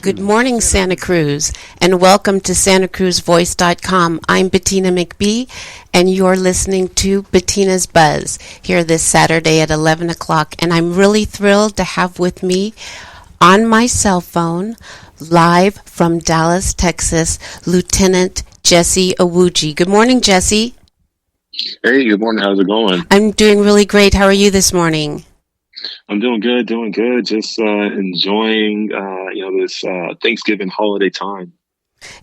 Good morning, Santa Cruz, and welcome to SantaCruzVoice.com. I'm Bettina McBee, and you're listening to Bettina's Buzz here this Saturday at 11 o'clock. And I'm really thrilled to have with me on my cell phone, live from Dallas, Texas, Lieutenant Jesse Iwuji. Good morning, Jesse. Hey, good morning. How's it going? I'm doing really great. How are you this morning? I'm doing good, Just enjoying, this Thanksgiving holiday time.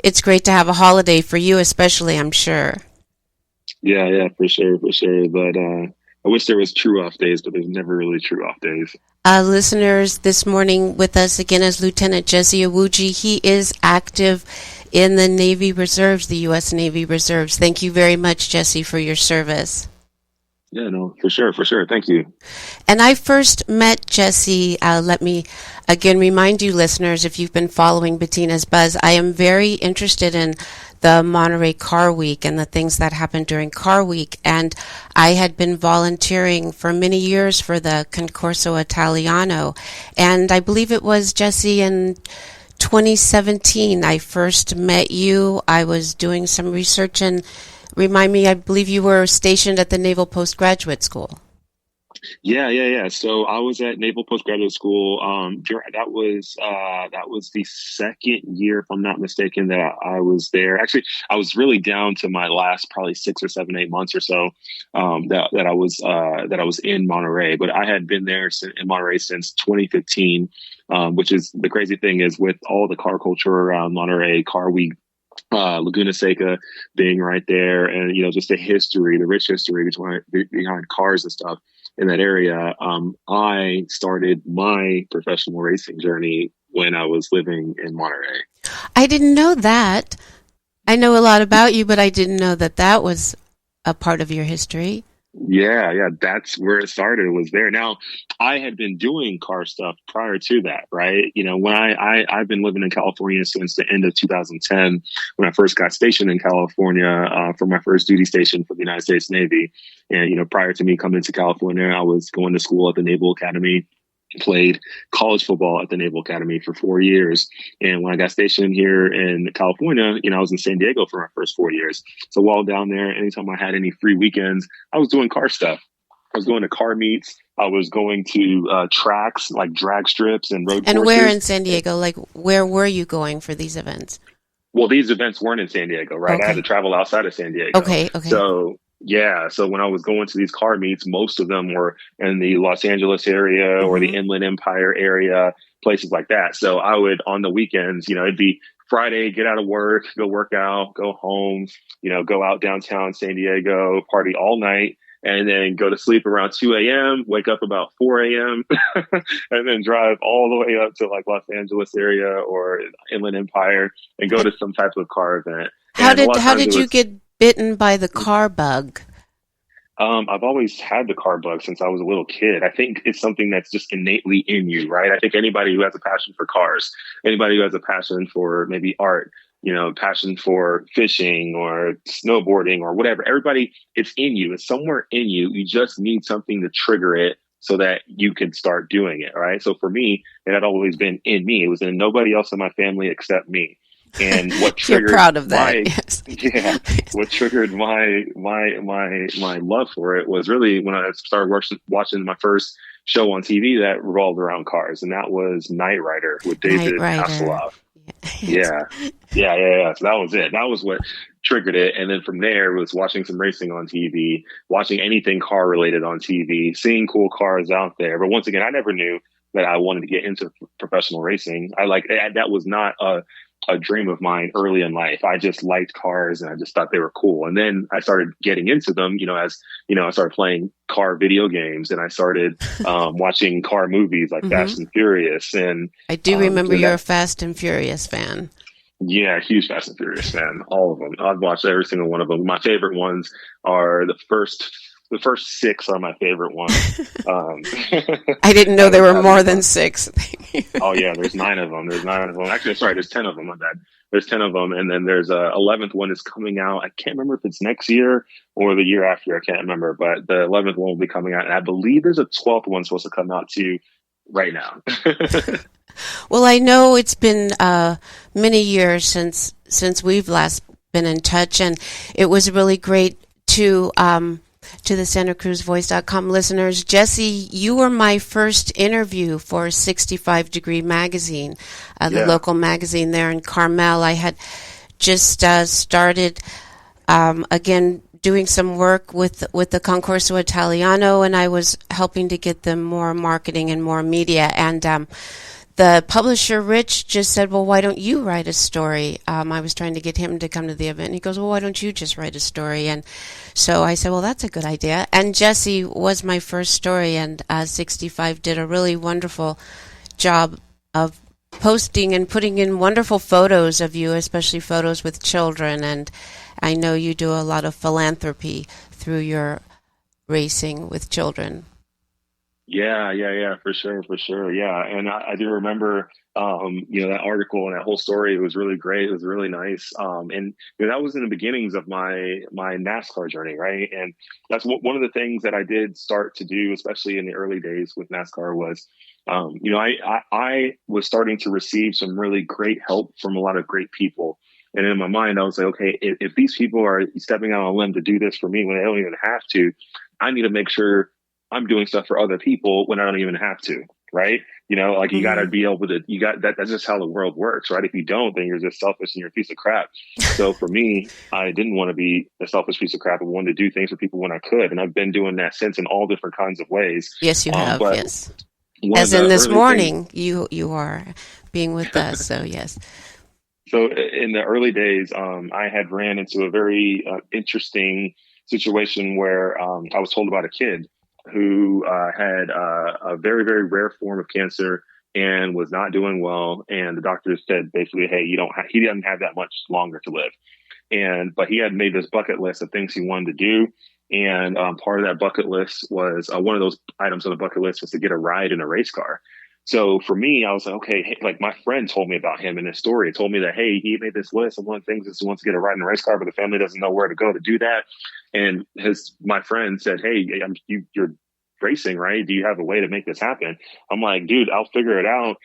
It's great to have a holiday for you, especially, I'm sure. Yeah, for sure. But I wish there was true off days, but there's never really true off days. Listeners, this morning with us again is Lieutenant Jesse Iwuji. He is active in the Navy Reserves, the U.S. Navy Reserves. Thank you very much, Jesse, for your service. Yeah, no, for sure. Thank you. And I first met Jesse, let me again remind you listeners, if you've been following Bettina's Buzz, I am very interested in the Monterey Car Week and the things that happened during Car Week. And I had been volunteering for many years for the Concorso Italiano. And I believe it was, Jesse, in 2017 I first met you. I was doing some research and remind me, I believe you were stationed at the Naval Postgraduate School. Yeah. So I was at Naval Postgraduate School. That was the second year, if I'm not mistaken, that I was there. Actually, I was really down to my last probably 6 or 7, 8 months or so that I was in Monterey. But I had been there in Monterey since 2015, which is the crazy thing is with all the car culture around Monterey, Car Week, Laguna Seca being right there, and just the rich history behind cars and stuff in that area. I started my professional racing journey when I was living in Monterey. I didn't know that. I know a lot about you, but I didn't know that was a part of your history. Yeah, that's where it started, was there. Now, I had been doing car stuff prior to that, right? When I've been living in California since the end of 2010, when I first got stationed in California for my first duty station for the United States Navy. And, prior to me coming to California, I was going to school at the Naval Academy, played college football at the Naval Academy for 4 years. And when I got stationed here in California, I was in San Diego for my first 4 years. So while down there, anytime I had any free weekends, I was doing car stuff. I was going to car meets. I was going to tracks like drag strips and road courses. And where in San Diego? Like, where were you going for these events? Well, these events weren't in San Diego, right? Okay. I had to travel outside of San Diego. Okay. So when I was going to these car meets, most of them were in the Los Angeles area or the Inland Empire area, places like that. So I would, on the weekends, it'd be Friday, get out of work, go work out, go home, go out downtown San Diego, party all night, and then go to sleep around 2 a.m., wake up about 4 a.m., and then drive all the way up to like Los Angeles area or Inland Empire and go to some type of car event. How did you get bitten by the car bug? I've always had the car bug since I was a little kid. I think it's something that's just innately in you, right? I think anybody who has a passion for cars, anybody who has a passion for maybe art, passion for fishing or snowboarding or whatever, everybody, it's in you. It's somewhere in you. You just need something to trigger it so that you can start doing it, right? So for me, it had always been in me. It was in nobody else in my family except me. And what triggered You're proud of that. Yes. What triggered my love for it was really when I started watching my first show on TV that revolved around cars, and that was Knight Rider with David Hasselhoff. Yeah. So that was it. That was what triggered it. And then from there was watching some racing on TV, watching anything car related on TV, seeing cool cars out there. But once again, I never knew that I wanted to get into professional racing. That was not a dream of mine early in life. I just liked cars and I just thought they were cool. And then I started getting into them, as I started playing car video games and I started watching car movies like Fast and Furious. And I do remember you're a Fast and Furious fan. Yeah, huge Fast and Furious fan. All of them. I've watched every single one of them. My favorite ones are the first 6 are my favorite ones. I didn't know there were more than 6. Oh yeah, there's 9 of them. Actually, sorry, there's 10 of them. My bad. there's 10 of them. And then there's a 11th one is coming out. I can't remember if it's next year or the year after. I can't remember, but the 11th one will be coming out. And I believe there's a 12th one supposed to come out too right now. Well, I know it's been many years since we've last been in touch, and it was really great to the SantaCruzVoice.com listeners. Jesse, you were my first interview for 65 Degree Magazine, the local magazine there in Carmel. I had just started again doing some work with the Concorso Italiano, and I was helping to get them more marketing and more media. And the publisher, Rich, just said, well, why don't you write a story? I was trying to get him to come to the event. And he goes, well, why don't you just write a story? And so I said, well, that's a good idea. And Jesse was my first story, and 65 did a really wonderful job of posting and putting in wonderful photos of you, especially photos with children. And I know you do a lot of philanthropy through your racing with children. Yeah, for sure. Yeah. And I do remember, that article and that whole story. It was really great. It was really nice. And that was in the beginnings of my NASCAR journey, right? And that's one of the things that I did start to do, especially in the early days with NASCAR, was, I was starting to receive some really great help from a lot of great people. And in my mind, I was like, okay, if these people are stepping out on a limb to do this for me when they don't even have to, I need to make sure I'm doing stuff for other people when I don't even have to, right? You got to be able to, that's just how the world works, right? If you don't, then you're just selfish and you're a piece of crap. So for me, I didn't want to be a selfish piece of crap. I wanted to do things for people when I could. And I've been doing that since in all different kinds of ways. Yes, you have, yes. As in this morning, you are being with us, so yes. So in the early days, I had ran into a very interesting situation where I was told about a kid who had a very, very rare form of cancer and was not doing well. And the doctor said basically, hey, he doesn't have that much longer to live. But he had made this bucket list of things he wanted to do. And part of that bucket list was one of those items on the bucket list was to get a ride in a race car. So for me, I was like, okay, hey, like my friend told me about him in his story. He told me that, hey, he made this list. And one of the things is he wants to get a ride in a race car, but the family doesn't know where to go to do that. And my friend said, hey, you're racing, right? Do you have a way to make this happen? I'm like, dude, I'll figure it out.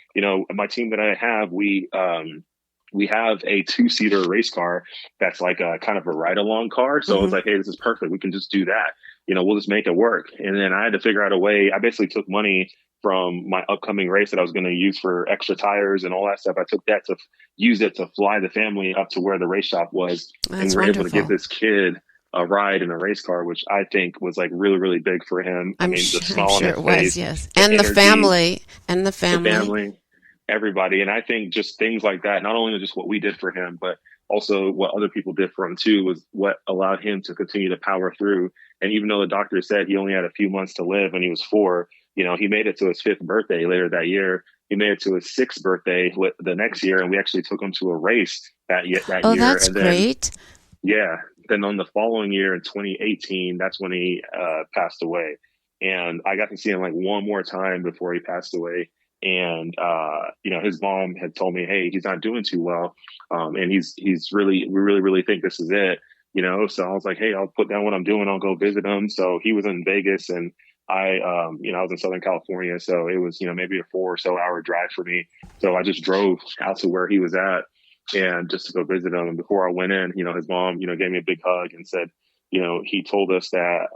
My team that I have, we have a 2-seater race car that's like a kind of a ride-along car. So It's like, hey, this is perfect. We can just do that. We'll just make it work. And then I had to figure out a way. I basically took money from my upcoming race that I was going to use for extra tires and all that stuff. I took that to use it to fly the family up to where the race shop was. That's and we're wonderful. able to give this kid a ride in a race car, which I think was like really, really big for him. I'm the sure small it was, yes. And the family. The family, everybody. And I think just things like that, not only just what we did for him, but also what other people did for him too, was what allowed him to continue to power through. And even though the doctor said he only had a few months to live when he was 4, he made it to his 5th birthday later that year. He made it to his 6th birthday the next year, and we actually took him to a race that year. Oh, that's great. Yeah. Then on the following year in 2018, that's when he passed away. And I got to see him like one more time before he passed away. And, his mom had told me, hey, he's not doing too well. And we really think this is it, So I was like, hey, I'll put down what I'm doing. I'll go visit him. So he was in Vegas, and I was in Southern California. So it was, maybe a 4 or so hour drive for me. So I just drove out to where he was at and just to go visit him. And before I went in, his mom, gave me a big hug and said, he told us that,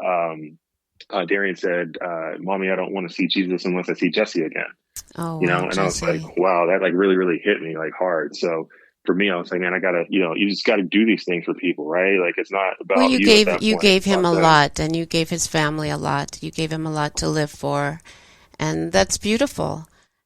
Darian said, Mommy, I don't want to see Jesus unless I see Jesse again. Oh, wow, and Jesse. I was like, wow, that like really, really hit me like hard. So for me, I was like, man, I gotta, you just gotta do these things for people, right? Like it's not about well, you gave him a lot, and you gave his family a lot. You gave him a lot to live for, and that's beautiful.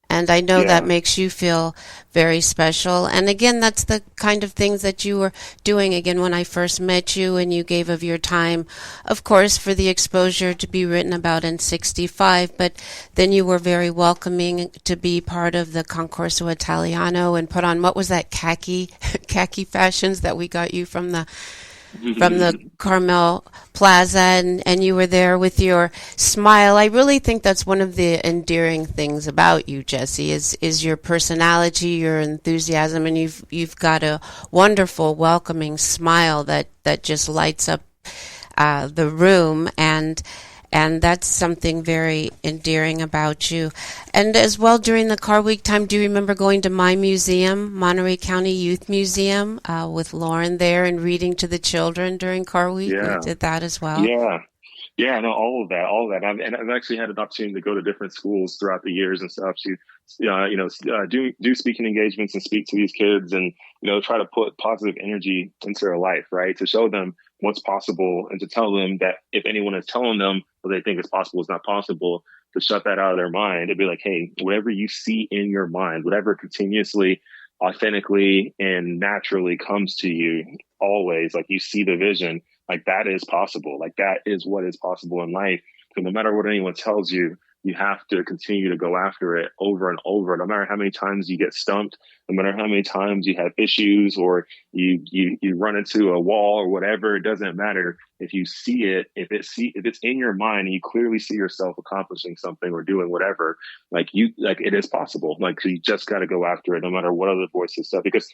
And I know that makes you feel very special. And again, that's the kind of things that you were doing again when I first met you, and you gave of your time, of course, for the exposure to be written about in 65. But then you were very welcoming to be part of the Concorso Italiano and put on, what was that, khaki fashions that we got you from the from the Carmel Plaza, and you were there with your smile. I really think that's one of the endearing things about you, Jesse, is your personality, your enthusiasm, and you've got a wonderful, welcoming smile that just lights up the room, and that's something very endearing about you. And as well, during the Car Week time, do you remember going to my museum, Monterey County Youth Museum, with Lauren there and reading to the children during Car Week? We Yeah, did that as well. yeah. Yeah, no, all of that. And I've actually had an opportunity to go to different schools throughout the years and stuff to, do speaking engagements and speak to these kids and, try to put positive energy into their life, right? To show them what's possible and to tell them that if anyone is telling them what they think is possible is not possible, to shut that out of their mind and be like, hey, whatever you see in your mind, whatever continuously, authentically, and naturally comes to you, always, like you see the vision, like that is possible. Like that is what is possible in life. So no matter what anyone tells you, you have to continue to go after it over and over. No matter how many times you get stumped, no matter how many times you have issues or you run into a wall or whatever, it doesn't matter. If you see it, if it's in your mind and you clearly see yourself accomplishing something or doing whatever, like it is possible. Like so you just got to go after it, no matter what other voices say, because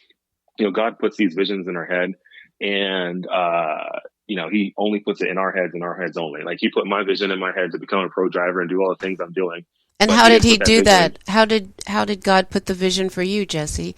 God puts these visions in our head, and he only puts it in our heads only. Like he put my vision in my head to become a pro driver and do all the things I'm doing. And how did he do that? How did God put the vision for you, Jesse?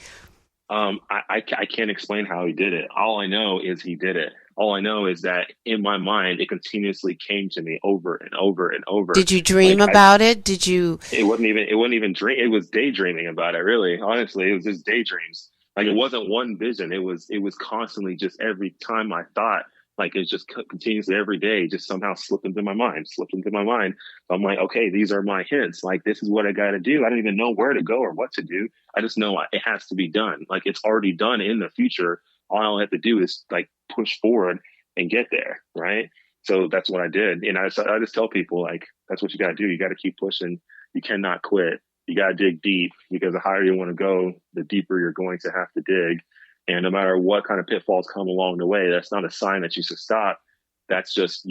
I can't explain how he did it. All I know is he did it. All I know is that in my mind, it continuously came to me over and over and over. Did you dream about it? Did you? It wasn't even dream. It was daydreaming about it. Really, honestly, it was just daydreams. Like it wasn't one vision. It was constantly just every time I thought, like it's just continuously every day, just somehow slipped into my mind. So I'm like, okay, these are my hints. Like this is what I got to do. I don't even know where to go or what to do. I just know it has to be done. Like it's already done in the future. All I have to do is like push forward and get there, right? So that's what I did. And I just tell people, like, that's what you got to do. You got to keep pushing. You cannot quit. You got to dig deep, because the higher you want to go, the deeper you're going to have to dig. And no matter what kind of pitfalls come along the way, that's not a sign that you should stop. That's just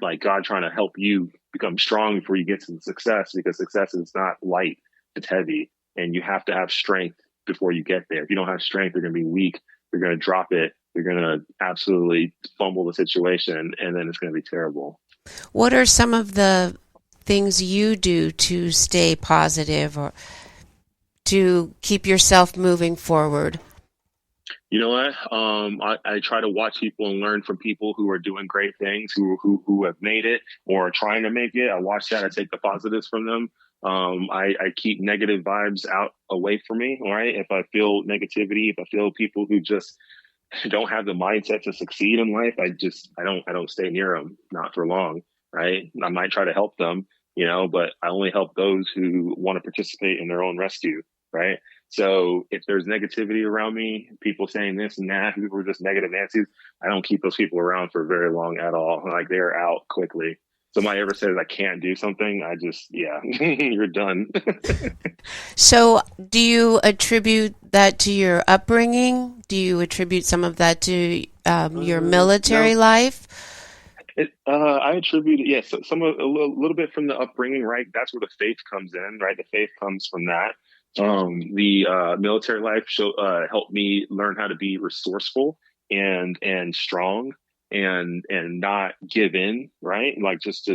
like God trying to help you become strong before you get to the success, because success is not light, it's heavy. And you have to have strength before you get there. If you don't have strength, you're going to be weak. You're going to drop it. You're going to absolutely fumble the situation, and then it's going to be terrible. What are some of the things you do to stay positive or to keep yourself moving forward? You know what? I try to watch people and learn from people who are doing great things, who have made it or are trying to make it. I watch that. I take the positives from them. I keep negative vibes away from me. Right? If I feel negativity, if I feel people who just don't have the mindset to succeed in life, I don't stay near them, not for long. Right? I might try to help them, but I only help those who want to participate in their own rescue. Right? So if there's negativity around me, people saying this and that, people are just negative Nancy's, I don't keep those people around for very long at all. Like they're out quickly. Somebody ever says I can't do something, you're done. So do you attribute that to your upbringing? Do you attribute some of that to your military life? I attribute it, yes, a little bit from the upbringing, right? That's where the faith comes in, right? The faith comes from that. The military life helped me learn how to be resourceful and strong and not give in, right? Like just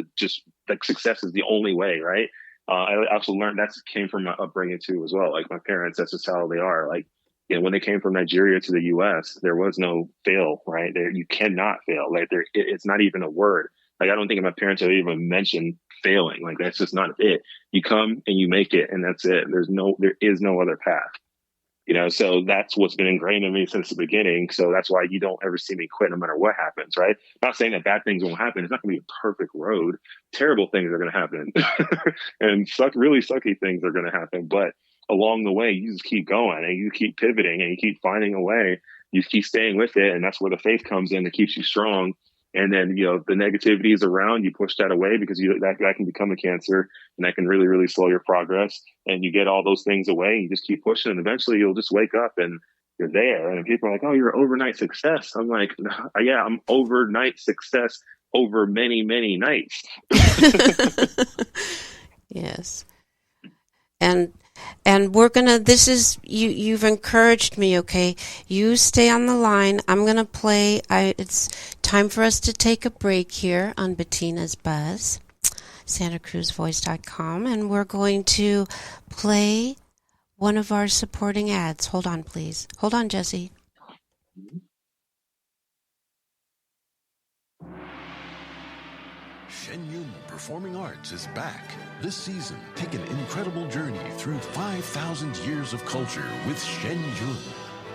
like success is the only way, right? I also learned that came from my upbringing too, as well. Like my parents, that's just how they are. Like, when they came from Nigeria to the U.S., there was no fail, right? You cannot fail. Like it's not even a word. Like I don't think my parents have even mentioned failing. Like that's just not it. You come and you make it, and that's it. There is no other path. So that's what's been ingrained in me since the beginning. So that's why you don't ever see me quit no matter what happens, right? Not saying that bad things won't happen. It's not going to be a perfect road. Terrible things are going to happen. And really sucky things are going to happen. But along the way, you just keep going and you keep pivoting and you keep finding a way. You keep staying with it. And that's where the faith comes in that keeps you strong. And then, the negativity is around, you push that away because that can become a cancer, and that can really, really slow your progress. And you get all those things away and you just keep pushing, and eventually you'll just wake up and you're there. And people are like, oh, you're an overnight success. I'm like, yeah, I'm overnight success over many, many nights. Yes. And we're gonna, this is, you've encouraged me, okay? You stay on the line. I'm gonna play, it's time for us to take a break here on Bettina's Buzz, SantaCruzVoice.com, and we're going to play one of our supporting ads. Hold on, please. Hold on, Jesse. Shenyun Performing Arts is back. This season, take an incredible journey through 5,000 years of culture with Shenyun.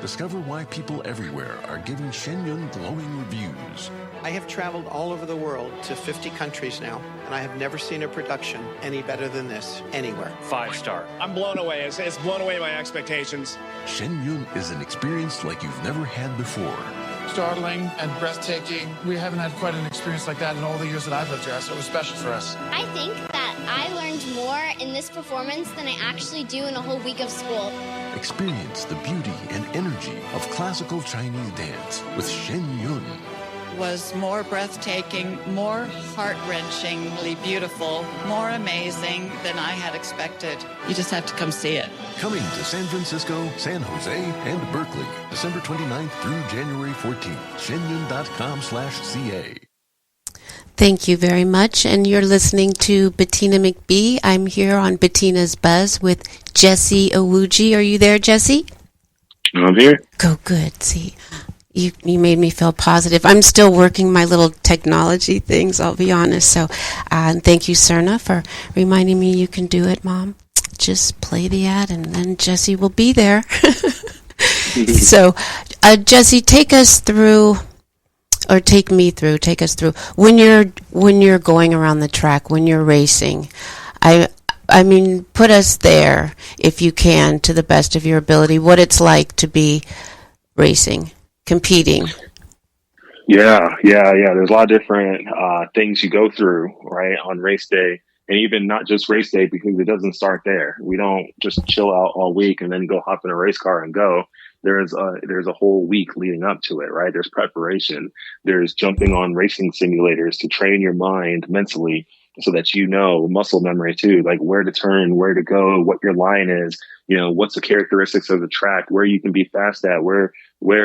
Discover why people everywhere are giving Shenyun glowing reviews. I have traveled all over the world to 50 countries now, and I have never seen a production any better than this anywhere. 5-star. I'm blown away. It's blown away my expectations. Shenyun is an experience like you've never had before. Startling and breathtaking. We haven't had quite an experience like that in all the years that I've lived here, so it was special for us. I think that I learned more in this performance than I actually do in a whole week of school. Experience the beauty and energy of classical Chinese dance with Shenyun. Was more breathtaking, more heart-wrenchingly beautiful, more amazing than I had expected. You just have to come see it. Coming to San Francisco, San Jose, and Berkeley, December 29th through January 14th. Shenyun.com/CA. Thank you very much. And you're listening to Bettina McBee. I'm here on Bettina's Buzz with Jesse Iwuji. Are you there, Jesse? I'm here. Go good. See, you made me feel positive. I'm still working my little technology things, I'll be honest. So thank you, Serna, for reminding me you can do it, Mom. Just play the ad and then Jesse will be there. So, Jesse, take us through when you're going around the track, when you're racing. I mean, put us there, if you can, to the best of your ability, what it's like to be racing, competing. Yeah. There's a lot of different things you go through, right, on race day. And even not just race day, because it doesn't start there. We don't just chill out all week and then go hop in a race car and go. There's a whole week leading up to it, right? There's preparation. There's jumping on racing simulators to train your mind mentally so that you know, muscle memory too, like where to turn, where to go, what your line is, what's the characteristics of the track, where you can be fast at, where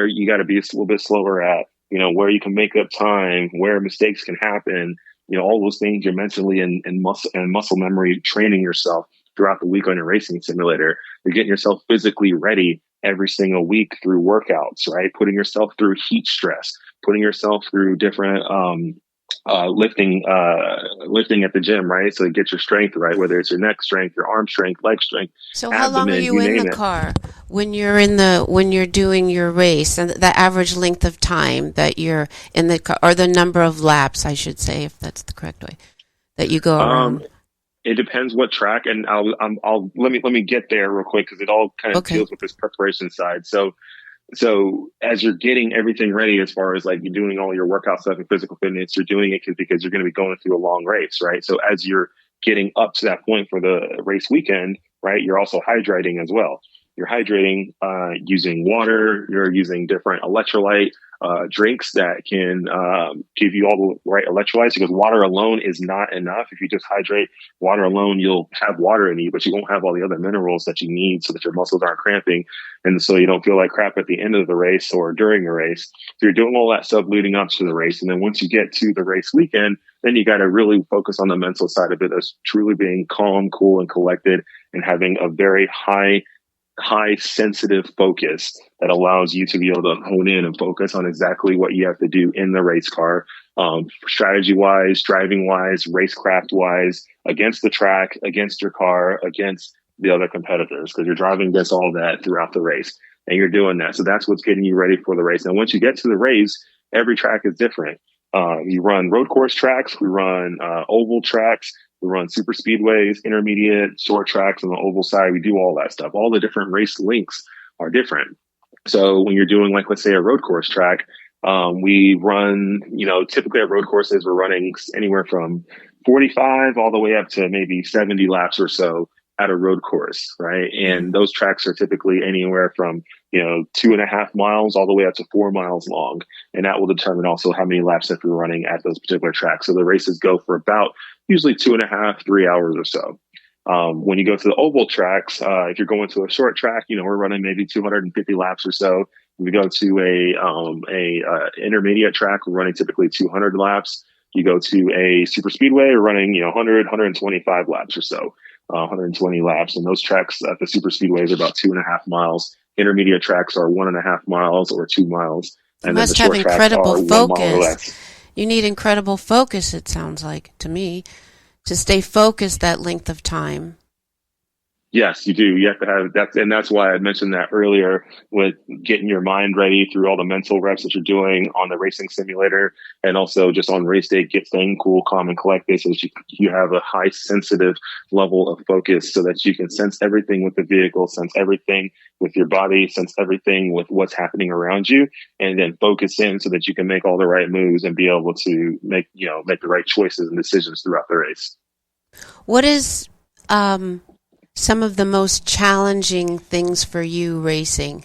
you got to be a little bit slower at, where you can make up time, where mistakes can happen. All those things you're mentally and muscle memory training yourself throughout the week on your racing simulator. You're getting yourself physically ready every single week through workouts, right? Putting yourself through heat stress, putting yourself through different lifting at the gym, right? So you get your strength right, whether it's your neck strength, your arm strength, leg strength. So how long are you in the car when you're doing your race, and the average length of time that you're in the car, or the number of laps, I should say, if that's the correct way, that you go around? It depends what track, and I'll let me get there real quick because it all kind of deals with this preparation side. So as you're getting everything ready, as far as like you're doing all your workout stuff and physical fitness, you're doing it because you're going to be going through a long race, right? So as you're getting up to that point for the race weekend, right, you're also hydrating as well. You're hydrating using water. You're using different electrolyte drinks that can give you all the right electrolytes, because water alone is not enough. If you just hydrate water alone, you'll have water in you, but you won't have all the other minerals that you need so that your muscles aren't cramping, and so you don't feel like crap at the end of the race or during the race. So you're doing all that stuff leading up to the race, and then once you get to the race weekend, then you got to really focus on the mental side of it, as truly being calm, cool, and collected, and having a very high sensitive focus that allows you to be able to hone in and focus on exactly what you have to do in the race car, strategy wise, driving wise, racecraft wise, against the track, against your car, against the other competitors, because you're driving against all that throughout the race, and you're doing that. So that's what's getting you ready for the race. And once you get to the race, every track is different. You run road course tracks, we run oval tracks, we run super speedways, intermediate, short tracks on the oval side. We do all that stuff. All the different race links are different. So when you're doing, like, let's say a road course track, we run, typically at road courses, we're running anywhere from 45 all the way up to maybe 70 laps or so at a road course, right? And those tracks are typically anywhere from, 2.5 miles all the way up to 4 miles long. And that will determine also how many laps that you're running at those particular tracks. So the races go for about usually 2.5, 3 hours or so. When you go to the oval tracks, if you're going to a short track, we're running maybe 250 laps or so. If we go to a intermediate track, we're running typically 200 laps. You go to a super speedway, we're running 100, 125 laps or so. 120 laps, and those tracks at the super speedways are about 2.5 miles. Intermediate tracks are 1.5 miles or 2 miles. You must have incredible focus. You need incredible focus, it sounds like to me, to stay focused that length of time. Yes, you do. You have to have that. And that's why I mentioned that earlier with getting your mind ready through all the mental reps that you're doing on the racing simulator, and also just on race day, staying cool, calm, and collected so that you have a high sensitive level of focus so that you can sense everything with the vehicle, sense everything with your body, sense everything with what's happening around you, and then focus in so that you can make all the right moves and be able to make the right choices and decisions throughout the race. What is, some of the most challenging things for you racing?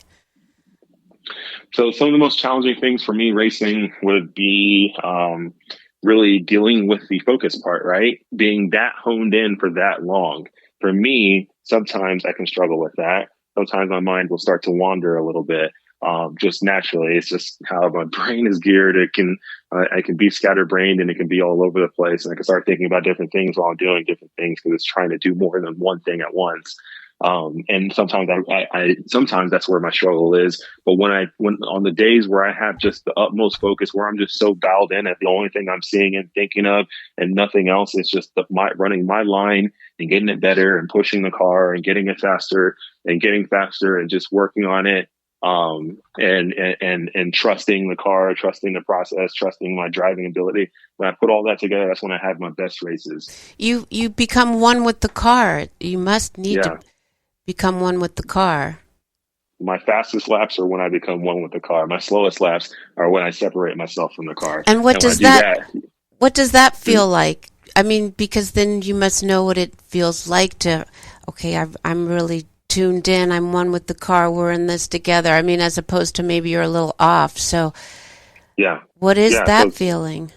So some of the most challenging things for me racing would be really dealing with the focus part, right? Being that honed in for that long. For me, sometimes I can struggle with that. Sometimes my mind will start to wander a little bit. Just naturally, it's just how my brain is geared. I can be scatterbrained and it can be all over the place. And I can start thinking about different things while I'm doing different things because it's trying to do more than one thing at once. And sometimes sometimes that's where my struggle is. But when on the days where I have just the utmost focus, where I'm just so dialed in at the only thing I'm seeing and thinking of and nothing else, it's just running my line and getting it better and pushing the car and getting it faster and getting faster and just working on it. And trusting the car, trusting the process, trusting my driving ability. When I put all that together, that's when I have my best races. You become one with the car. You must need to become one with the car. My fastest laps are when I become one with the car. My slowest laps are when I separate myself from the car. And what does that feel like? I mean, because then you must know what it feels like to, okay, I'm really tuned in, I'm one with the car, we're in this together. I mean, as opposed to maybe you're a little off. So what is that feeling?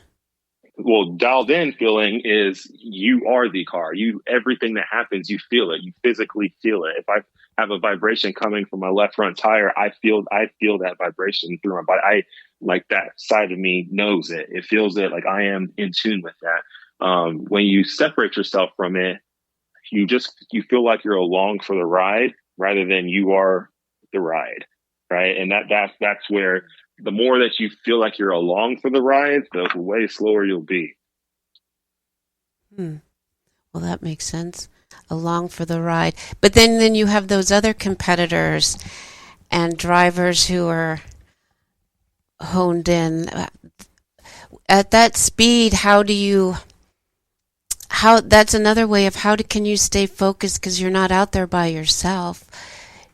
Well, dialed in feeling is you are the car. Everything that happens, you feel it. You physically feel it. If I have a vibration coming from my left front tire, I feel that vibration through my body. Like that side of me knows it. It feels it. Like I am in tune with that. When you separate yourself from it, you feel like you're along for the ride rather than you are the ride, right? And that's where the more that you feel like you're along for the ride, the way slower you'll be. Well, that makes sense. Along for the ride. But then you have those other competitors and drivers who are honed in. At that speed, that's another way of can you stay focused because you're not out there by yourself.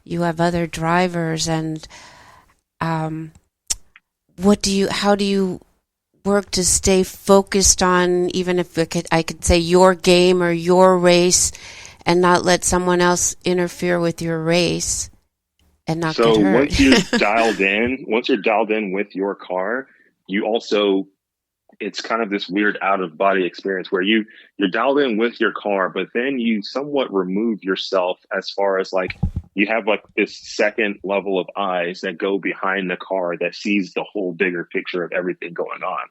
You have other drivers, and how do you work to stay focused on, even if I could say your game or your race, and not let someone else interfere with your race and not get hurt? So once you're dialed in with your car, you also, it's kind of this weird out of body experience where you're dialed in with your car, but then you somewhat remove yourself as far as like you have like this second level of eyes that go behind the car that sees the whole bigger picture of everything going on.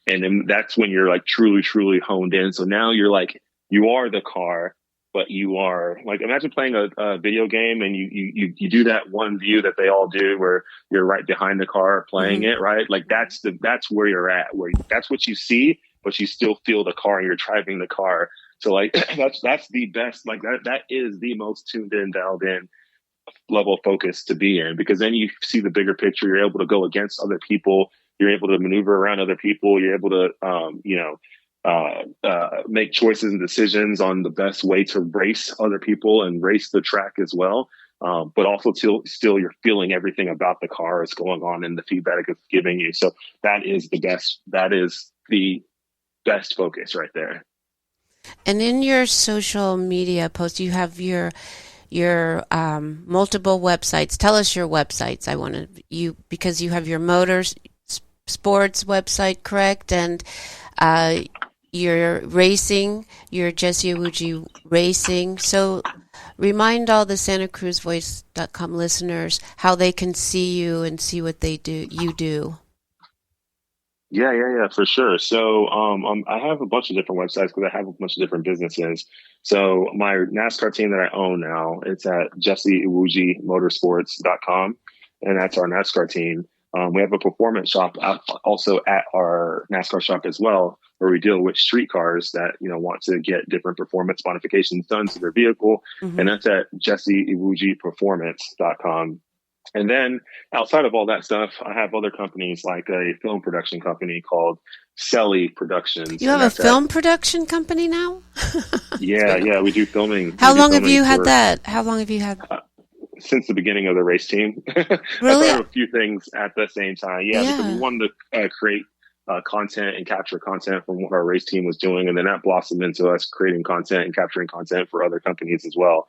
And then that's when you're like truly, truly honed in. So now you're like, you are the car, but you are like, imagine playing a video game and you do that one view that they all do where you're right behind the car playing it, right? Like that's where you're at, where that's what you see, but you still feel the car and you're driving the car. So like, that's the best, like that is the most tuned in, dialed in level of focus to be in, because then you see the bigger picture. You're able to go against other people. You're able to maneuver around other people. You're able to, make choices and decisions on the best way to race other people and race the track as well. But also still you're feeling everything about the car that's going on and the feedback it's giving you. So that is the best focus right there. And in your social media posts, you have your multiple websites. Tell us your websites. I want because you have your sports website, correct? And your racing, your Jesse Iwuji Racing. So remind all the SantaCruzVoice.com listeners how they can see you and see what you do. Yeah, for sure. So I have a bunch of different websites because I have a bunch of different businesses. So my NASCAR team that I own now, it's at JesseIwujiMotorsports.com, and that's our NASCAR team. We have a performance shop also at our NASCAR shop as well, where we deal with street cars that want to get different performance modifications done to their vehicle, and that's at JesseIwujiPerformance.com. And then outside of all that stuff, I have other companies like a film production company called Selly Productions. You have a film production company now? Yeah, we do filming. How long have you had that? How long have you had? Since the beginning of the race team. Really? I thought of a few things at the same time. Yeah. Because we wanted to create content and capture content from what our race team was doing. And then that blossomed into us creating content and capturing content for other companies as well.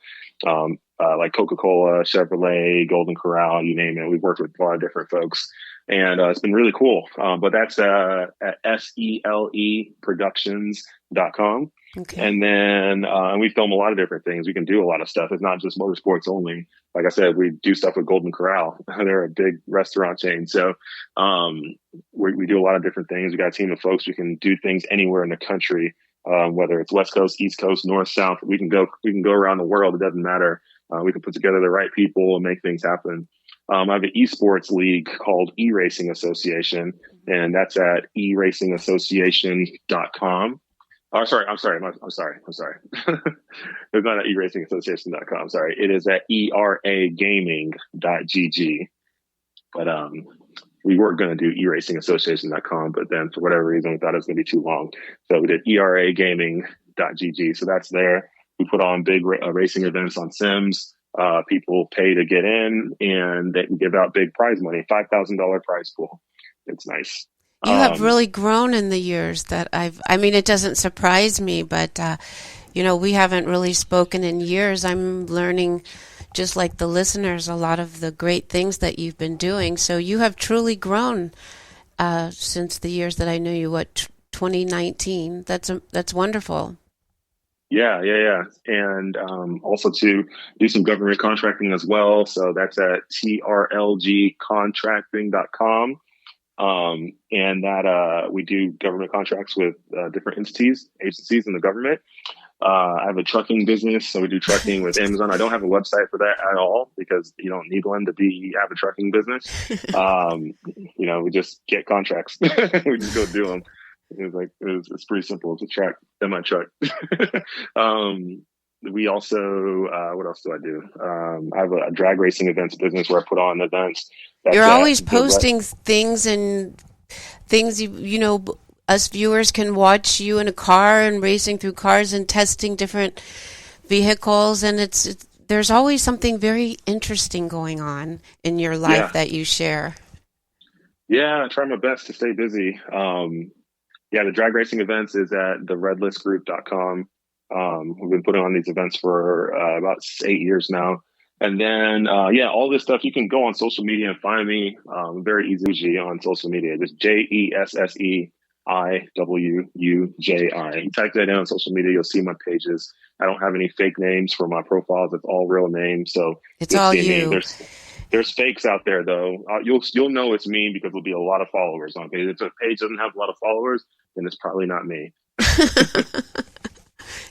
Like Coca-Cola, Chevrolet, Golden Corral, you name it. We've worked with a lot of different folks, and it's been really cool. But that's at SELEproductions.com. Okay. And then we film a lot of different things. We can do a lot of stuff. It's not just motorsports only. Like I said, we do stuff with Golden Corral. They're a big restaurant chain. So we do a lot of different things. We got a team of folks. We can do things anywhere in the country, whether it's West Coast, East Coast, North, South. We can go around the world. It doesn't matter. We can put together the right people and make things happen. I have an esports league called E-Racing Association, and that's at eracingassociation.com. I'm sorry. It's not at eracingassociation.com. I'm sorry. It is at eragaming.gg. But we weren't going to do eracingassociation.com, but then for whatever reason, we thought it was going to be too long. So we did eragaming.gg. So that's there. We put on big racing events on Sims. People pay to get in, and they can give out big prize money, $5,000 prize pool. It's nice. You have really grown in the years that it doesn't surprise me, but, we haven't really spoken in years. I'm learning, just like the listeners, a lot of the great things that you've been doing. So you have truly grown since the years that I knew you, 2019. That's wonderful. Yeah. And also to do some government contracting as well. So that's at trlgcontracting.com. And that we do government contracts with different agencies in the government. I have a trucking business, so we do trucking with Amazon. I don't have a website for that at all because you don't need one to have a trucking business. We just get contracts. We just go do them. It's pretty simple. It's a semi truck. We also, what else do I do? I have a drag racing events business where I put on events. You're always posting things us viewers can watch you in a car and racing through cars and testing different vehicles. And there's always something very interesting going on in your life that you share. Yeah, I try my best to stay busy. The drag racing events is at theredlistgroup.com. We've been putting on these events for about 8 years now. And then, all this stuff, you can go on social media and find me very easily on social media. Just JESSEIWUJI. You type that in on social media, you'll see my pages. I don't have any fake names for my profiles. It's all real names. So it's all you. There's fakes out there, though. You'll know it's me because there'll be a lot of followers on page. If a page doesn't have a lot of followers, then it's probably not me.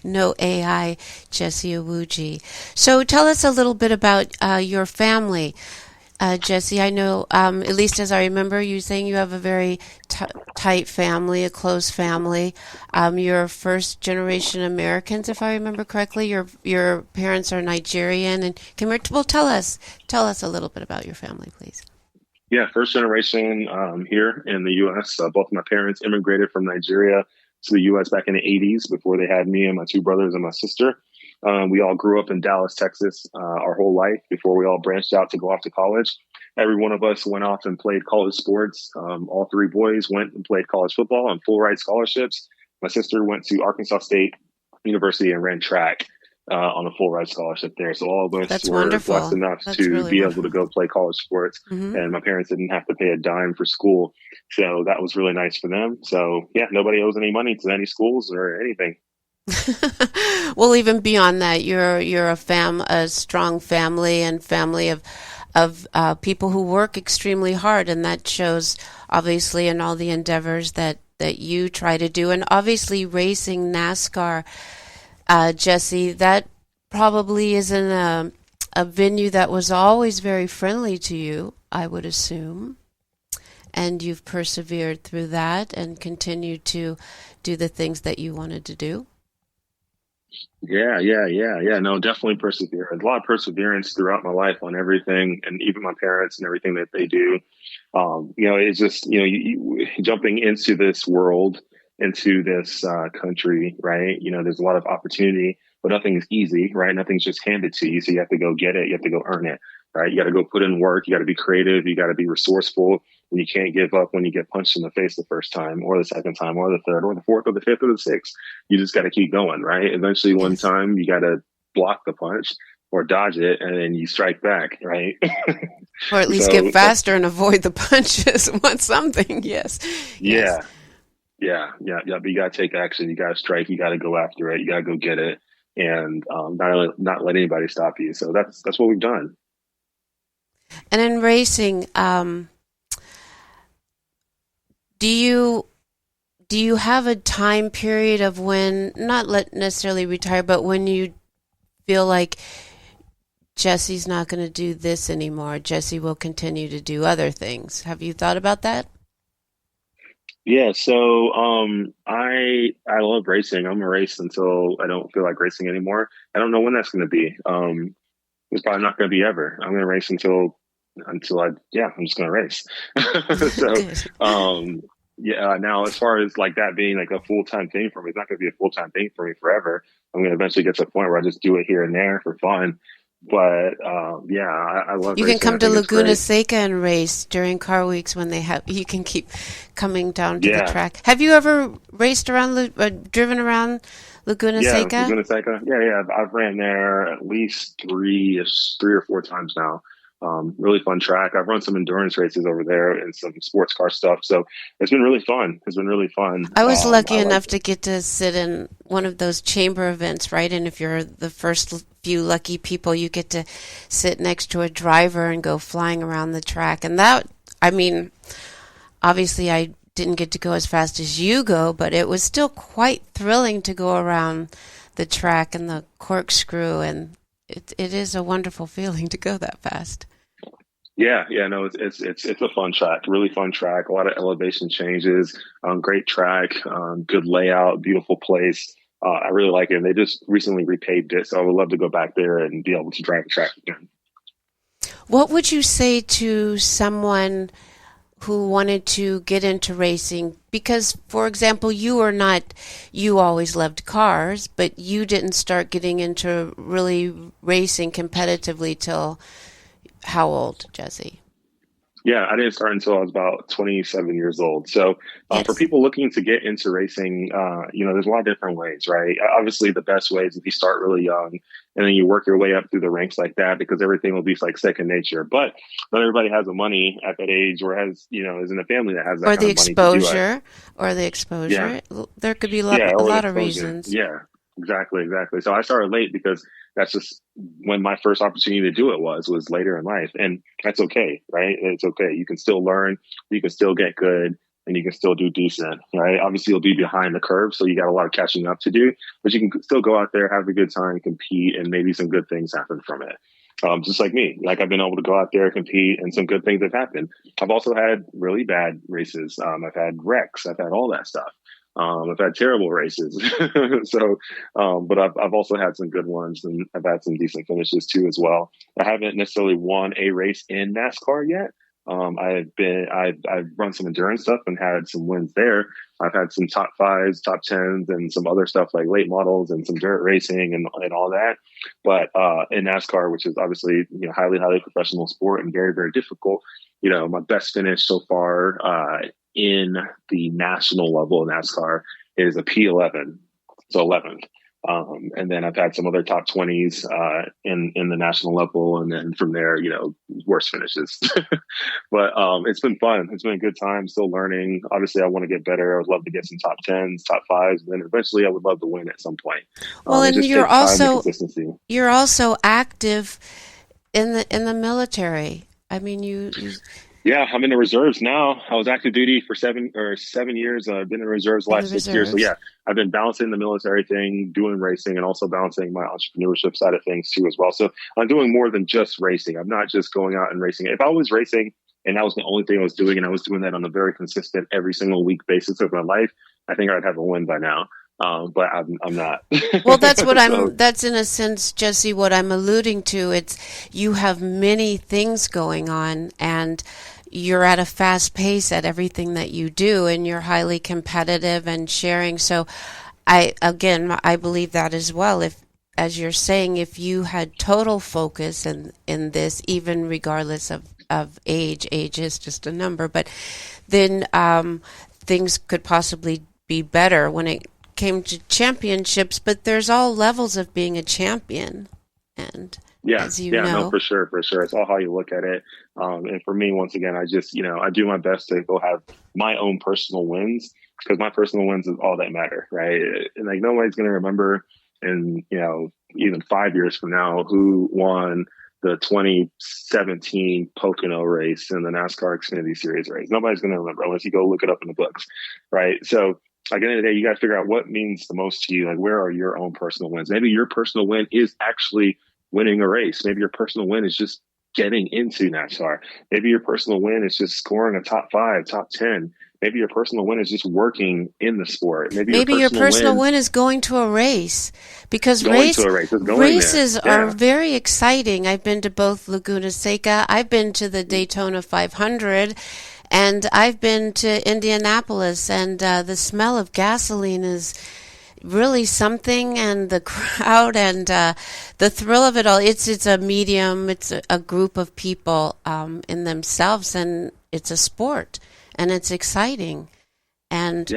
No AI, Jesse Iwuji. So tell us a little bit about your family, Jesse. I know, at least as I remember, you saying you have a very tight family, a close family. You're first-generation Americans, if I remember correctly. Your parents are Nigerian, and tell us a little bit about your family, please. Yeah, first generation here in the U.S. Both of my parents immigrated from Nigeria to the U.S. back in the 80s before they had me and my two brothers and my sister. We all grew up in Dallas, Texas, our whole life before we all branched out to go off to college. Every one of us went off and played college sports. All three boys went and played college football on full ride scholarships. My sister went to Arkansas State university and ran track on a full ride scholarship there. So all of us That's were wonderful. blessed enough That's to really be wonderful. able to go play college sports. Mm-hmm. And my parents didn't have to pay a dime for school. So that was really nice for them. So yeah, nobody owes any money to any schools or anything. Well, even beyond that, you're a strong family and family of people who work extremely hard, and that shows obviously in all the endeavors that you try to do, and obviously racing NASCAR, Jesse. That probably isn't a venue that was always very friendly to you, I would assume, and you've persevered through that and continued to do the things that you wanted to do. Yeah. No, definitely perseverance. A lot of perseverance throughout my life on everything, and even my parents and everything that they do. It's just jumping into this world, into this country, right? There's a lot of opportunity, but nothing's easy, right? Nothing's just handed to you, so you have to go get it. You have to go earn it, right? You got to go put in work. You got to be creative. You got to be resourceful. And you can't give up when you get punched in the face the first time, or the second time, or the third, or the fourth, or the fifth, or the sixth. You just got to keep going, right? Eventually, one time, you got to block the punch or dodge it, and then you strike back, right? Or at least get faster and avoid the punches. Want something, yes. Yeah. But you got to take action. You got to strike. You got to go after it. You got to go get it, and not let anybody stop you. So that's what we've done. And in racing, do you have a time period of when, not necessarily retire, but when you feel like Jesse's not going to do this anymore, Jesse will continue to do other things? Have you thought about that? Yeah, so I love racing. I'm gonna race until I don't feel like racing anymore. I don't know when that's gonna be. It's probably not gonna be ever. I'm gonna race until I'm just gonna race. So now as far as like that being like a full-time thing for me, it's not gonna be a full-time thing for me forever. I'm gonna eventually get to a point where I just do it here and there for fun. But I love. You racing. can come to Laguna Seca and race during car weeks when they have. You can keep coming down to the track. Have you ever raced around, driven around Laguna Seca? Yeah, Laguna Seca. Yeah. I've ran there at least three or four times now. Really fun track. I've run some endurance races over there and some sports car stuff. So it's been really fun. I was lucky enough to get to sit in one of those chamber events, right? And if you're the first few lucky people, you get to sit next to a driver and go flying around the track. And that, I mean, obviously I didn't get to go as fast as you go, but it was still quite thrilling to go around the track and the corkscrew, and it is a wonderful feeling to go that fast. Yeah, no, it's a fun track, really fun track. A lot of elevation changes, great track, good layout, beautiful place. I really like it. And they just recently repaved it, so I would love to go back there and be able to drive the track again. What would you say to someone who wanted to get into racing? Because, for example, you always loved cars, but you didn't start getting into really racing competitively till how old, Jesse? Yeah, I didn't start until I was about 27 years old. So Yes. For people looking to get into racing, there's a lot of different ways, right? Obviously, the best way is if you start really young and then you work your way up through the ranks like that, because everything will be like second nature. But not everybody has the money at that age, or is in a family that has that Or kind the of money to do it. exposure. Yeah. There could be a lot of reasons. Yeah, exactly. So I started late because that's just when my first opportunity to do it was later in life. And that's okay, right? It's okay. You can still learn, you can still get good, and you can still do decent, right? Obviously, you'll be behind the curve, so you got a lot of catching up to do, but you can still go out there, have a good time, compete, and maybe some good things happen from it. Just like me, like I've been able to go out there, compete, and some good things have happened. I've also had really bad races. I've had wrecks. I've had all that stuff. I've had terrible races. But I've also had some good ones, and I've had some decent finishes too as well. I haven't necessarily won a race in NASCAR yet. I've run some endurance stuff and had some wins there. I've had some top fives, top tens, and some other stuff like late models and some dirt racing and all that. But in NASCAR, which is obviously highly, highly professional sport and very, very difficult, my best finish so far in the national level of NASCAR is a P11, so 11th. And then I've had some other top 20s in the national level, and then from there, worse finishes. But it's been fun. It's been a good time. Still learning. Obviously, I want to get better. I would love to get some top 10s, top 5s, and then eventually, I would love to win at some point. Well, and just you're takes time and also consistency. you're also active in the military. I mean, you. Yeah, I'm in the reserves now. I was active duty for 7 years. I've been in the reserves the last 6 years. So yeah, I've been balancing the military thing, doing racing, and also balancing my entrepreneurship side of things too as well. So I'm doing more than just racing. I'm not just going out and racing. If I was racing and that was the only thing I was doing, and I was doing that on a very consistent every single week basis of my life, I think I'd have a win by now. But I'm not. Well, that's what that's in a sense, Jesse, what I'm alluding to. It's you have many things going on, and you're at a fast pace at everything that you do, and you're highly competitive and sharing. So I believe that as well. If, as you're saying, if you had total focus in this, even regardless of age is just a number, but then things could possibly be better when it came to championships. But there's all levels of being a champion, and as you know. No, for sure. It's all how you look at it. And for me, once again, I just, I do my best to go have my own personal wins, because my personal wins is all that matter, right? And like nobody's going to remember in, even 5 years from now who won the 2017 Pocono race and the NASCAR Xfinity Series race. Nobody's going to remember unless you go look it up in the books, right? So like, at the end of the day, you got to figure out what means the most to you. Like, where are your own personal wins? Maybe your personal win is actually winning a race. Maybe your personal win is just getting into NASCAR. Maybe your personal win is just scoring a top 5, top 10. Maybe your personal win is just working in the sport. Maybe your personal win is going to a race, because races are very exciting. I've been to both Laguna Seca. I've been to the Daytona 500. And I've been to Indianapolis, and the smell of gasoline is really something, and the crowd and the thrill of it all. It's a medium, it's a group of people in themselves, and it's a sport, and it's exciting. And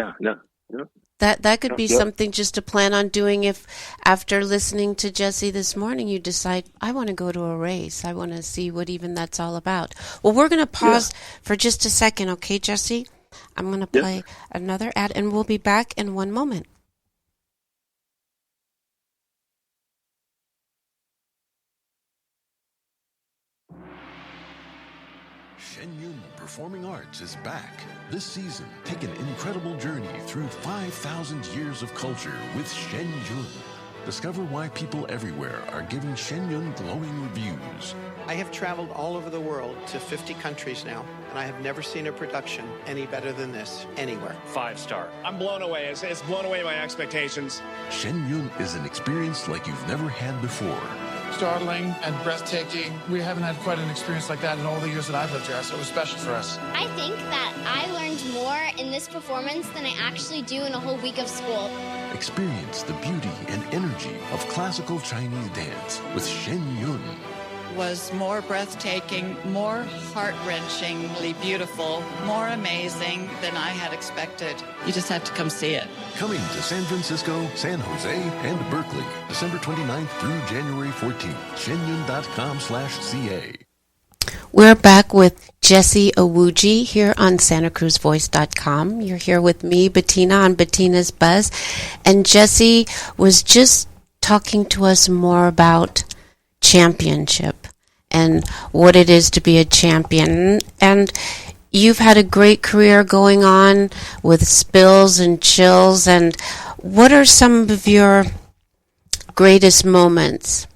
that could be something just to plan on doing if, after listening to Jesse this morning, you decide, I want to go to a race. I want to see what even that's all about. Well, we're going to pause for just a second, okay, Jesse? I'm going to play another ad, and we'll be back in one moment. Shenyun Performing Arts is back. This season, take an incredible journey through 5,000 years of culture with Shenyun. Discover why people everywhere are giving Shenyun glowing reviews. I have traveled all over the world to 50 countries now, and I have never seen a production any better than this anywhere. 5-star. I'm blown away. It's blown away my expectations. Shenyun is an experience like you've never had before. Startling and breathtaking. We haven't had quite an experience like that in all the years that I've lived here, so it was special for us. I think that I learned more in this performance than I actually do in a whole week of school. Experience the beauty and energy of classical Chinese dance with Shenyun. Was more breathtaking, more heart-wrenchingly beautiful, more amazing than I had expected. You just have to come see it. Coming to San Francisco, San Jose, and Berkeley, December 29th through January 14th. Shenyun.com/CA. We're back with Jesse Iwuji here on SantaCruzVoice.com. You're here with me, Bettina, on Bettina's Buzz. And Jesse was just talking to us more about championship and what it is to be a champion. And you've had a great career going on with spills and chills. And what are some of your greatest moments,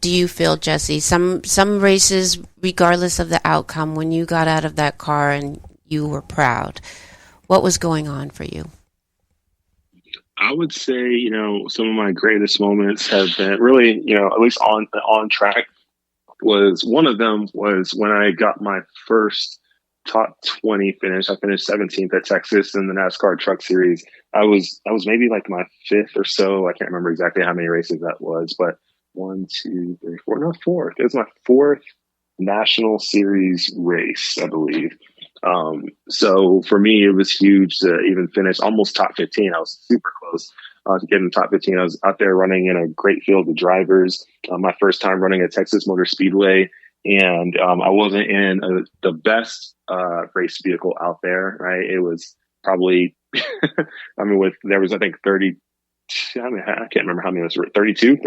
do you feel, Jesse? Some races, regardless of the outcome, when you got out of that car and you were proud, what was going on for you? I would say, some of my greatest moments have been really, at least on track. One of them was when I got my first top 20 finish. I finished 17th at Texas in the NASCAR Truck Series. I was maybe like my 5th or so. I can't remember exactly how many races that was, but 1, 2, 3, 4. No, 4th. It was my 4th National Series race, I believe. So for me, it was huge to even finish almost top 15. I was super close. to get in the top 15. I was out there running in a great field of drivers. My first time running at Texas Motor Speedway. And I wasn't in the best race vehicle out there, right? It was probably, there was, I think, 30, I can't remember how many it was, 32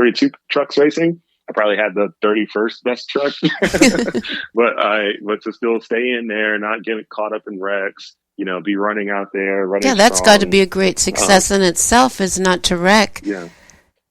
trucks racing. I probably had the 31st best truck, but to still stay in there, not get caught up in wrecks, be running out there, running. Yeah, that's strong. got to be a great success in itself, is not to wreck. Yeah.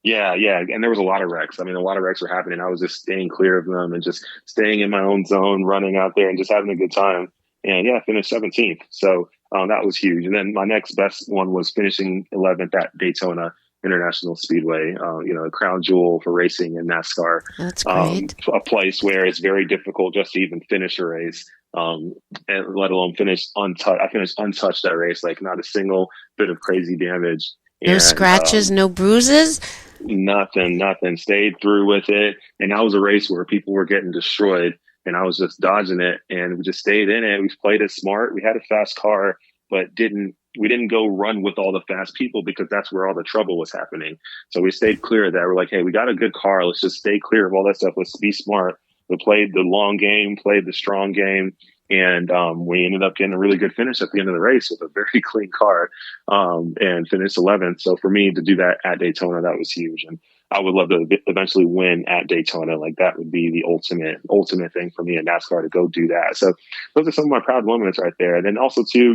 Yeah. And there was a lot of wrecks. A lot of wrecks were happening. I was just staying clear of them and just staying in my own zone, running out there and just having a good time. And I finished 17th. So that was huge. And then my next best one was finishing 11th at Daytona International Speedway, a crown jewel for racing in NASCAR. That's great. A place where it's very difficult just to even finish a race, and let alone finish untouched. I finished untouched that race, like not a single bit of crazy damage. No scratches, no bruises? Nothing. Stayed through with it. And that was a race where people were getting destroyed, and I was just dodging it, and we just stayed in it. We played it smart. We had a fast car, but we didn't go run with all the fast people because that's where all the trouble was happening. So we stayed clear of that. We're like, hey, we got a good car. Let's just stay clear of all that stuff. Let's be smart. We played the long game, played the strong game. And we ended up getting a really good finish at the end of the race with a very clean car, and finished 11th. So for me to do that at Daytona, that was huge. And I would love to eventually win at Daytona. Like that would be the ultimate thing for me in NASCAR, to go do that. So those are some of my proud moments right there. And then also too,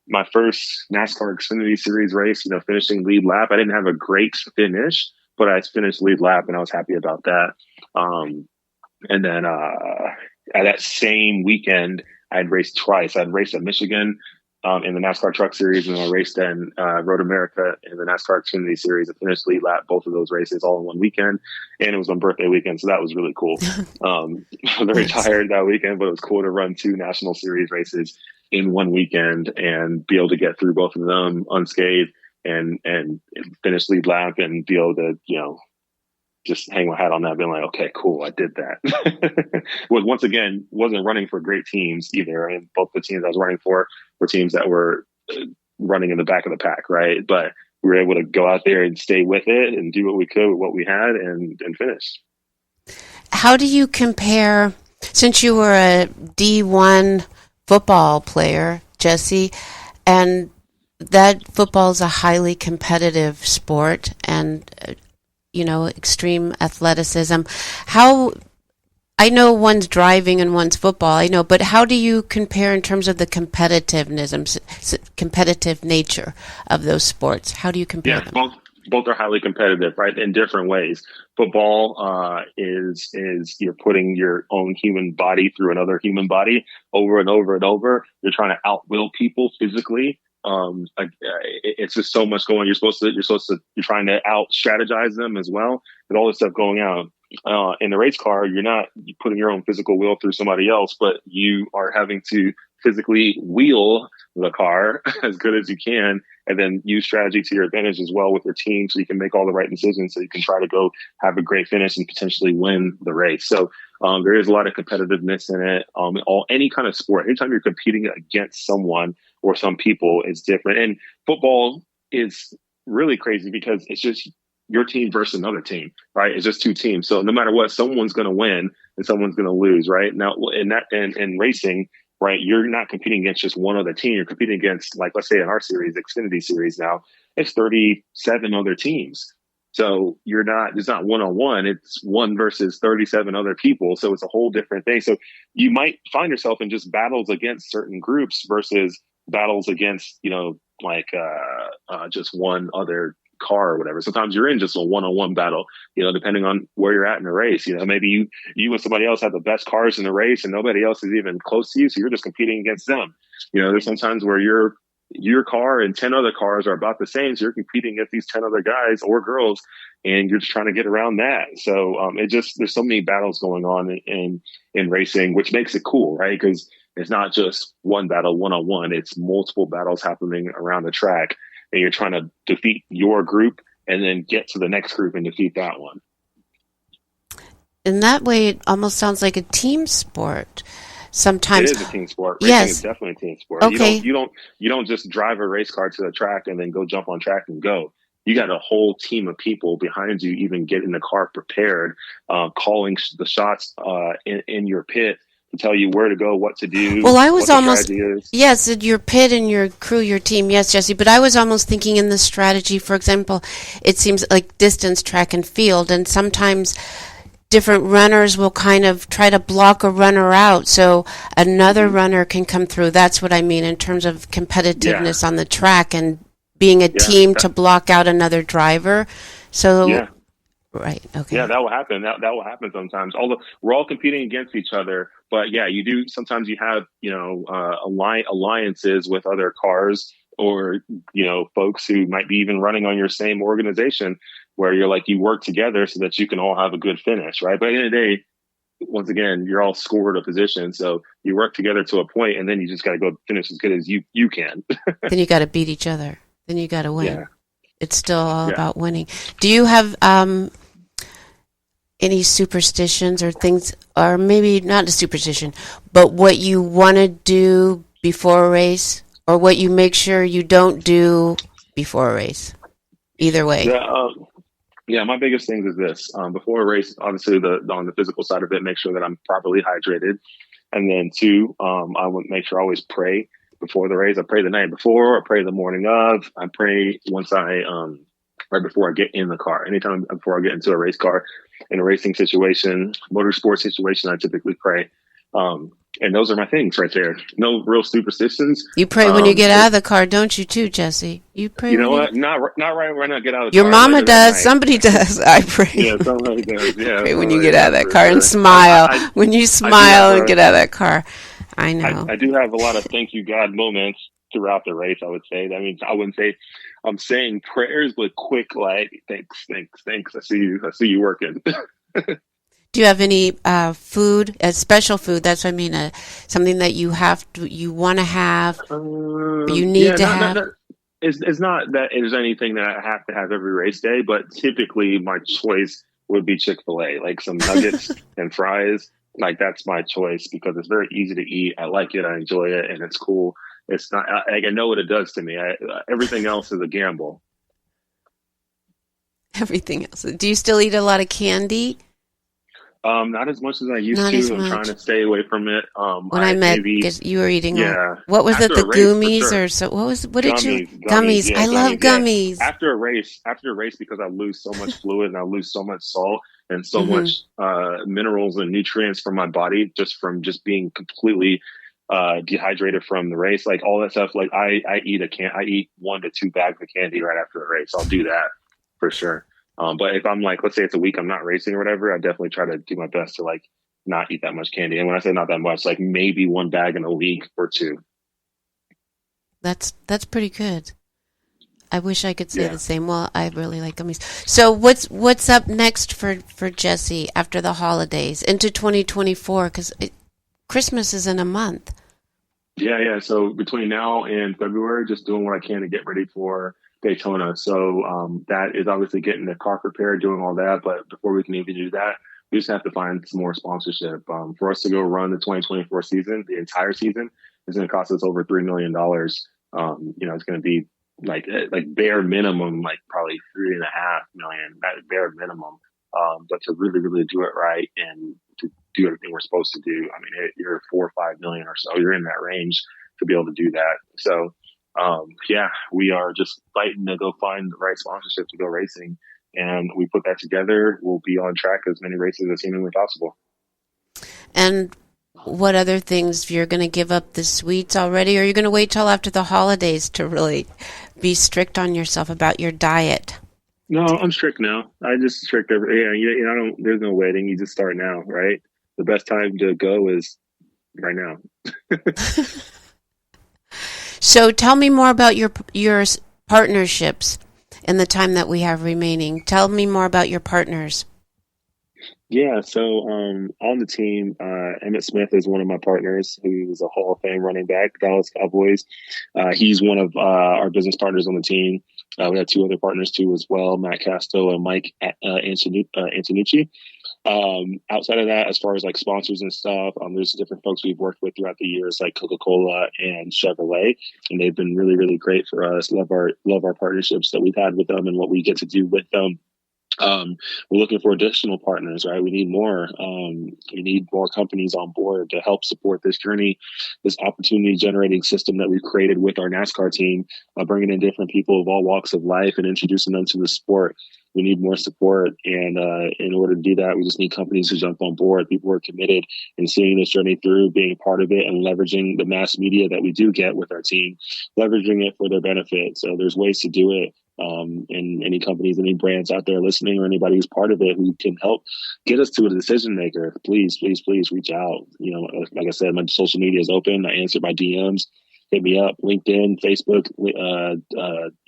my first NASCAR Xfinity Series race, finishing lead lap. I didn't have a great finish, but I finished lead lap and I was happy about that. And then at that same weekend, I had raced twice. I'd raced at Michigan in the NASCAR Truck Series, and then I raced in Road America in the NASCAR Xfinity Series. I finished lead lap both of those races all in one weekend, and it was my birthday weekend, so that was really cool. I was very tired that weekend, but it was cool to run 2 National Series races in one weekend and be able to get through both of them unscathed and finish lead lap and be able to, just hang my hat on that, being like, okay, cool, I did that. Once again, wasn't running for great teams either. Both the teams I was running for were teams that were running in the back of the pack, right? But we were able to go out there and stay with it and do what we could with what we had and finish. How do you compare, since you were a D1 football player, Jesse, and that football is a highly competitive sport and extreme athleticism. How, I know one's driving and one's football, but how do you compare in terms of the competitive nature of those sports? How do you compare them? Both are highly competitive, right? In different ways. Football is you're putting your own human body through another human body over and over and over. You're trying to outwill people physically. It's just so much going. You're trying to out strategize them as well, and all this stuff going on. In the race car, you're not putting your own physical will through somebody else, but you are having to physically wheel the car as good as you can, and then use strategy to your advantage as well with your team, so you can make all the right decisions, so you can try to go have a great finish and potentially win the race. So there is a lot of competitiveness in it. Any kind of sport, anytime you're competing against someone or some people, it's different. And football is really crazy because it's just your team versus another team, right? It's just 2 teams. So no matter what, someone's going to win and someone's going to lose, right? Now, in racing, right, you're not competing against just one other team. You're competing against, like, let's say in our series, Xfinity Series now, it's 37 other teams. So it's not one-on-one, it's 1 versus 37 other people. So it's a whole different thing. So you might find yourself in just battles against certain groups versus battles against, just one other car or whatever. Sometimes you're in just a one-on-one battle, depending on where you're at in the race. Maybe you and somebody else have the best cars in the race and nobody else is even close to you. So you're just competing against them. There's sometimes where your car and 10 other cars are about the same. So you're competing against these 10 other guys or girls, and you're just trying to get around that. So there's so many battles going on in racing, which makes it cool, right? Because it's not just one battle, one-on-one. It's multiple battles happening around the track, and you're trying to defeat your group and then get to the next group and defeat that one. In that way, it almost sounds like a team sport. Sometimes it is a team sport. Yes. Racing is definitely a team sport. Okay. You don't just drive a race car to the track and then go jump on track and go. you got a whole team of people behind you, even getting the car prepared, calling the shots in your pit to tell you where to go, what to do. Well, I was what almost, the strategy is. yes, your pit and your crew, your team, yes, Jesse, but I was almost thinking in the strategy, for example, it seems like distance, track, and field, and sometimes different runners will kind of try to block a runner out so another runner can come through. That's what I mean in terms of competitiveness on the track and being a team to block out another driver. So, right, okay. Yeah, that will happen. That will happen sometimes. Although we're all competing against each other, but yeah, you do. Sometimes you have, alliances with other cars or, folks who might be even running on your same organization, where you're like, you work together so that you can all have a good finish, right? But at the end of the day, once again, you're all scored a position. So you work together to a point, and then you just got to go finish as good as you can. Then you got to beat each other. Then you got to win. Yeah. It's still all about winning. Do you have any superstitions or things, or maybe not a superstition, but what you want to do before a race, or what you make sure you don't do before a race? Either way. Yeah, my biggest thing is this. Before a race, obviously on the physical side of it, make sure that I'm properly hydrated. And then 2, I would make sure I always pray before the race. I pray the night before, I pray the morning of, I pray once right before I get in the car. Anytime before I get into a race car, in a racing situation, motorsport situation, I typically pray. And those are my things right there. No real superstitions. You pray when you get out of the car, don't you too, Jesse? You pray. You know what? Not right when I get out of the Your car. Your mama does. Somebody does. I pray. Yeah, somebody does. Yeah. Pray when you get out of that car and smile. When you smile and get out of that car. I know. I do have a lot of thank you, God moments throughout the race, I would say. That means I wouldn't say I'm saying prayers, but quick, like, thanks. I see you working. Do you have any food, special food? That's what I mean. Something that you want to have, or you need to have. It's not that there's anything that I have to have every race day, but typically my choice would be Chick-fil-A, like some nuggets and fries. Like, that's my choice because it's very easy to eat. I like it. I enjoy it, and it's cool. It's not. I know what it does to me. Everything else is a gamble. Everything else. Do you still eat a lot of candy? Not as much as I used to. I'm trying to stay away from it. When I met, you were eating. What was it? The gummies or so? What did you? Gummies. Yeah, I love gummies. Yeah. After a race, because I lose so much fluid and I lose so much salt and so much minerals and nutrients from my body just being completely dehydrated from the race, like all that stuff. Like I eat 1 to 2 bags of candy right after a race. I'll do that for sure. But if I'm like, let's say it's a week I'm not racing or whatever, I definitely try to do my best to like not eat that much candy. And when I say not that much, like maybe 1 bag in a week or 2. That's pretty good. I wish I could say the same. Well, I really like gummies. So what's up next for Jesse after the holidays into 2024? Because Christmas is in a month. Yeah. So between now and February, just doing what I can to get ready for Daytona. So that is obviously getting the car prepared, doing all that. But before we can even do that, we just have to find some more sponsorship. For us to go run the 2024 season, the entire season, is going to cost us over $3 million. It's going to be like bare minimum, like probably $3.5 million, at bare minimum. But to really, really do it right and to do everything we're supposed to do, I mean, you're 4 or 5 million or so. You're in that range to be able to do that. So, we are just fighting to go find the right sponsorship to go racing. And we put that together. We'll be on track as many races as humanly possible. And what other things, you're going to give up the sweets already, or are you going to wait till after the holidays to really be strict on yourself about your diet? No, I'm strict now. I just strict there's no waiting. You just start now, right? The best time to go is right now. So tell me more about your partnerships in the time that we have remaining. Tell me more about your partners. Yeah, so on the team, Emmitt Smith is one of my partners, who is a Hall of Fame running back, Dallas Cowboys. He's one of our business partners on the team. We had 2 other partners too as well, Matt Casto and Mike Antonucci. Outside of that, as far as like sponsors and stuff, there's different folks we've worked with throughout the years, like Coca-Cola and Chevrolet, and they've been really, really great for us. Love our partnerships that we've had with them and what we get to do with them. We're looking for additional partners, right? We need more. We need more companies on board to help support this journey, this opportunity generating system that we've created with our NASCAR team, bringing in different people of all walks of life and introducing them to the sport. We need more support. And in order to do that, we just need companies to jump on board, people who are committed and seeing this journey through, being part of it, and leveraging the mass media that we do get with our team, leveraging it for their benefit. So there's ways to do it. And any companies, any brands out there listening, or anybody who's part of it who can help get us to a decision maker, please reach out. Like I said, my social media is open. I answer my DMs. Hit me up, LinkedIn, Facebook,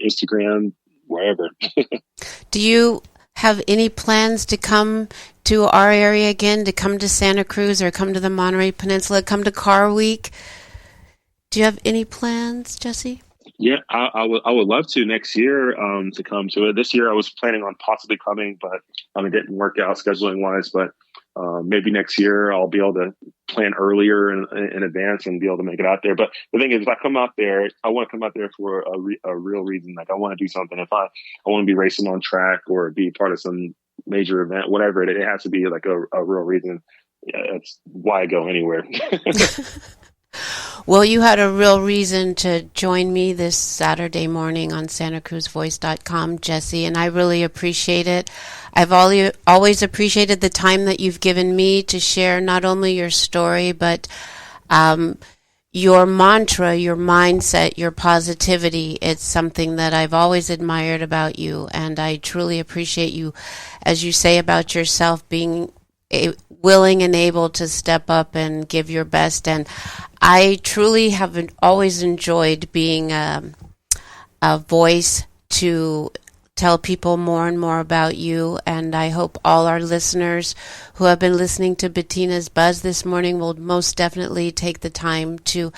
Instagram, wherever. Do you have any plans to come to our area again, to come to Santa Cruz or come to the Monterey Peninsula, come to Car Week? Do you have any plans, Jesse? Yeah, I would love to next year to come to it. This year I was planning on possibly coming, but it didn't work out scheduling wise. But maybe next year I'll be able to plan earlier in advance and be able to make it out there. But the thing is, if I come out there, I want to come out there for a real reason. Like I want to do something. If I want to be racing on track or be part of some major event, whatever it has to be like a real reason. Yeah, that's why I go anywhere. Well, you had a real reason to join me this Saturday morning on SantaCruzVoice.com, Jesse, and I really appreciate it. I've always appreciated the time that you've given me to share not only your story, but your mantra, your mindset, your positivity. It's something that I've always admired about you, and I truly appreciate you, as you say about yourself, being willing and able to step up and give your best. And I truly have always enjoyed being a voice to tell people more and more about you. And I hope all our listeners who have been listening to Bettina's Buzz this morning will most definitely take the time to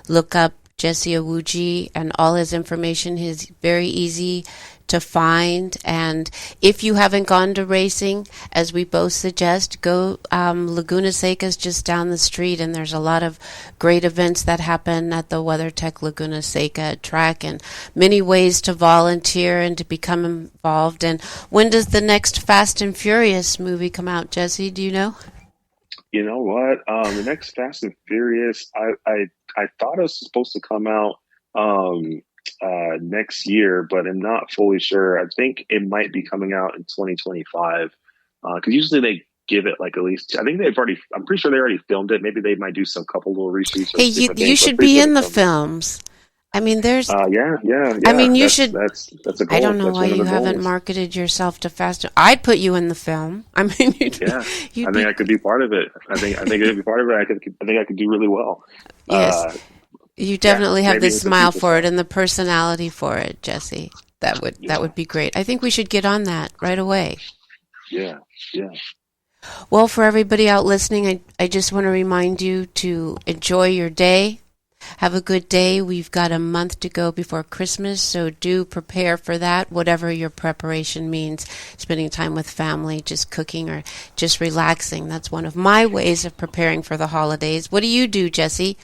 look up Jesse Iwuji and all his information. He's very easy to find. And if you haven't gone to racing, as we both suggest, go. Laguna Seca is just down the street, and there's a lot of great events that happen at the WeatherTech Laguna Seca track, and many ways to volunteer and to become involved. And when does the next Fast and Furious movie come out, Jesse? Do you know? You know what? The next Fast and Furious, I thought it was supposed to come out next year, but I'm not fully sure. I think it might be coming out in 2025 because usually they give it like at least. I think I'm pretty sure they already filmed it. Maybe they might do some couple little reshoots. Hey, you should be in the films. I mean, there's. Yeah. I mean, you should. That's a goal. I don't know why you haven't marketed yourself to Fast. I'd put you in the film. I mean, I think I could be part of it. I think I could be part of it. I think I could do really well. Yes. You definitely have the smile for it and the personality for it, Jesse. That would be great. I think we should get on that right away. Yeah. Well, for everybody out listening, I just want to remind you to enjoy your day. Have a good day. We've got a month to go before Christmas, so do prepare for that, whatever your preparation means. Spending time with family, just cooking, or just relaxing. That's one of my ways of preparing for the holidays. What do you do, Jesse?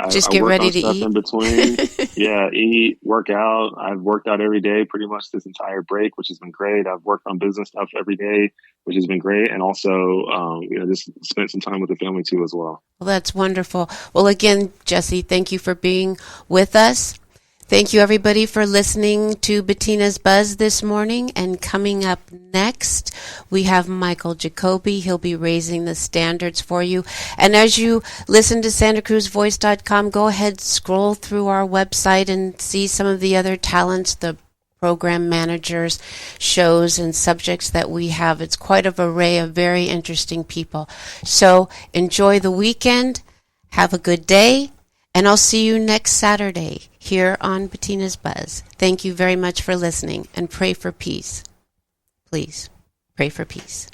Just get ready to eat. In between. Yeah, eat, work out. I've worked out every day pretty much this entire break, which has been great. I've worked on business stuff every day, which has been great, and also just spent some time with the family too as well. Well, that's wonderful. Well, again, Jesse, thank you for being with us. Thank you, everybody, for listening to Bettina's Buzz this morning. And coming up next, we have Michael Jacoby. He'll be raising the standards for you. And as you listen to SantaCruzVoice.com, go ahead, scroll through our website and see some of the other talents, the program managers, shows, and subjects that we have. It's quite an array of very interesting people. So enjoy the weekend. Have a good day. And I'll see you next Saturday here on Bettina's Buzz. Thank you very much for listening, and pray for peace. Please, pray for peace.